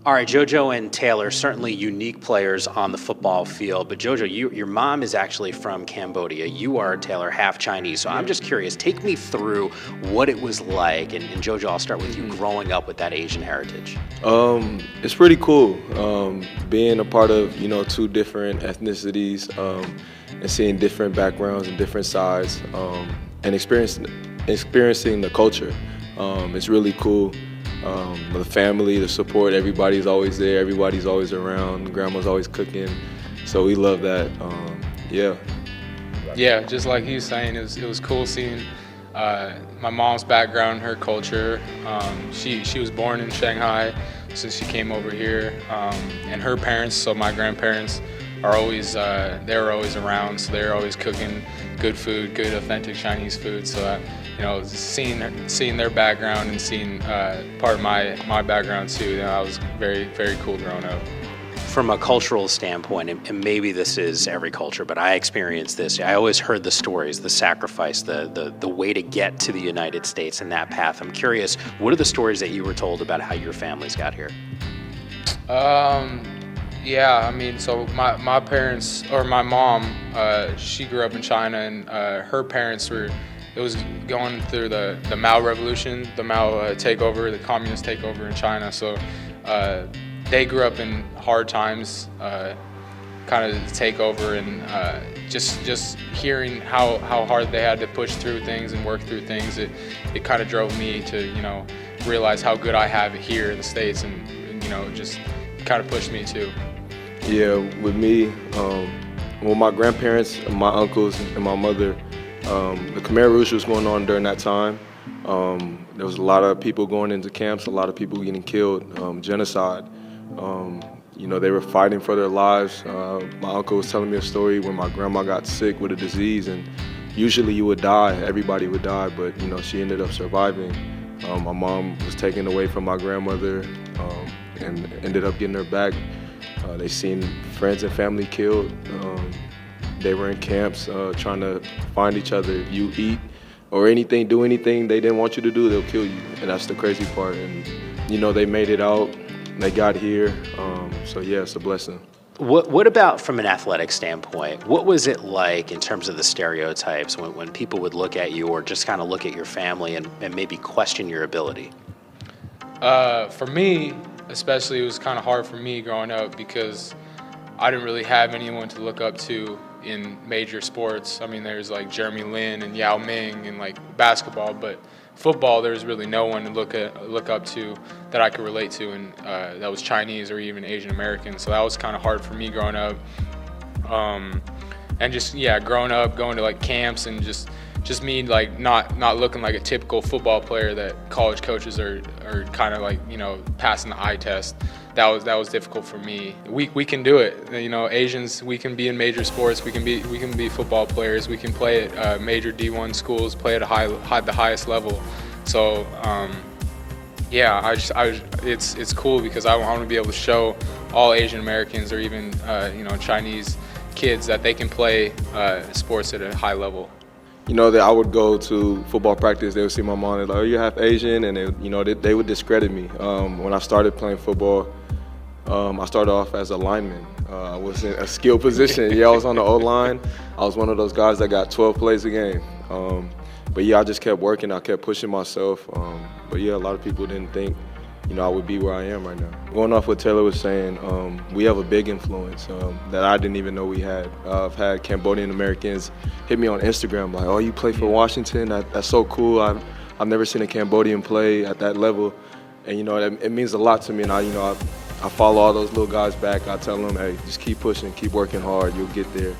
All right, JoJo and Taylor, certainly unique players on the football field, but JoJo, your mom is actually from Cambodia. You are, Taylor, half Chinese, so I'm just curious, take me through what it was like, and JoJo, I'll start with you, growing up with that Asian heritage. It's pretty cool being a part of, two different ethnicities and seeing different backgrounds and different sides and experiencing the culture. It's really cool. The family, the support, everybody's always there, everybody's always around, grandma's always cooking, so we love that. Yeah, just like he was saying, it was cool seeing my mom's background, her culture. She was born in Shanghai, so she came over here, and her parents, so my grandparents, are always they were always around, so they're always cooking good food, good authentic Chinese food. So seeing their background and seeing part of my background too, that was very, very cool growing up. From a cultural standpoint, and maybe this is every culture, but I experienced this. I always heard the stories, the sacrifice, the way to get to the United States and that path. I'm curious, what are the stories that you were told about how your families got here? Yeah, so my parents, or my mom, she grew up in China, and her parents it was going through the Mao Revolution, the Mao takeover, the communist takeover in China. So they grew up in hard times, kind of the takeover, and just hearing how hard they had to push through things and work through things, it kind of drove me to realize how good I have it here in the States, and just kind of pushed me too. Yeah, with me, my grandparents, my uncles, and my mother, the Khmer Rouge was going on during that time. There was a lot of people going into camps, a lot of people getting killed, genocide. They were fighting for their lives. My uncle was telling me a story when my grandma got sick with a disease, and usually you would die, everybody would die, but she ended up surviving. My mom was taken away from my grandmother and ended up getting her back. They seen friends and family killed. They were in camps trying to find each other. If you eat or do anything they didn't want you to do, they'll kill you. And that's the crazy part. And, they made it out. They got here. So, yeah, it's a blessing. What about from an athletic standpoint? What was it like in terms of the stereotypes when people would look at you or just kind of look at your family and maybe question your ability? For me, especially, it was kind of hard for me growing up because I didn't really have anyone to look up to in major sports. There's like Jeremy Lin and Yao Ming and like basketball, but football, there's really no one to look up to that I could relate to, and that was Chinese or even Asian American. So that was kind of hard for me growing up. And just growing up, going to like camps, and just me like not looking like a typical football player that college coaches are kind of like passing the eye test. That was difficult for me. We can do it. Asians, we can be in major sports. We can be football players. We can play at major D1 schools. Play at the highest level. So it's cool because I want to be able to show all Asian Americans or even Chinese kids that they can play sports at a high level. That I would go to football practice, they would see my mom, and like, oh, you're half Asian, and they would discredit me. When I started playing football, I started off as a lineman. I was in a skill position. I was on the O-line. I was one of those guys that got 12 plays a game. I just kept working. I kept pushing myself. A lot of people didn't think, I would be where I am right now. Going off what Taylor was saying, we have a big influence that I didn't even know we had. I've had Cambodian Americans hit me on Instagram like, oh, you play for Washington? That's so cool. I've never seen a Cambodian play at that level. And, it means a lot to me. And I follow all those little guys back. I tell them, hey, just keep pushing, keep working hard. You'll get there,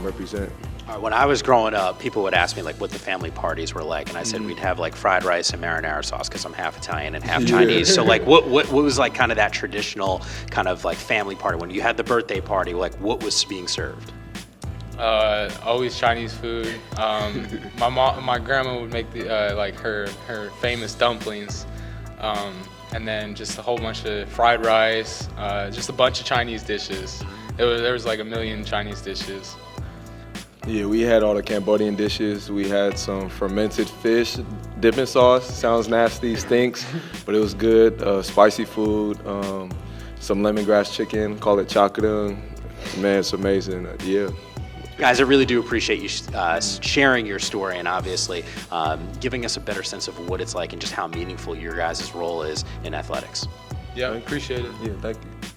represent. When I was growing up, people would ask me like what the family parties were like, and I said we'd have like fried rice and marinara sauce because I'm half Italian and half Chinese. So like, what was like kind of that traditional kind of like family party when you had the birthday party? Like, what was being served? Always Chinese food. My grandma would make her famous dumplings, and then just a whole bunch of fried rice, just a bunch of Chinese dishes. There was like a million Chinese dishes. Yeah, we had all the Cambodian dishes. We had some fermented fish dipping sauce. Sounds nasty, stinks, but it was good. Spicy food. some lemongrass chicken, call it chakadung. Man, it's amazing. Yeah. Guys, I really do appreciate you sharing your story and obviously giving us a better sense of what it's like and just how meaningful your guys' role is in athletics. Yeah, I appreciate it. Yeah, thank you.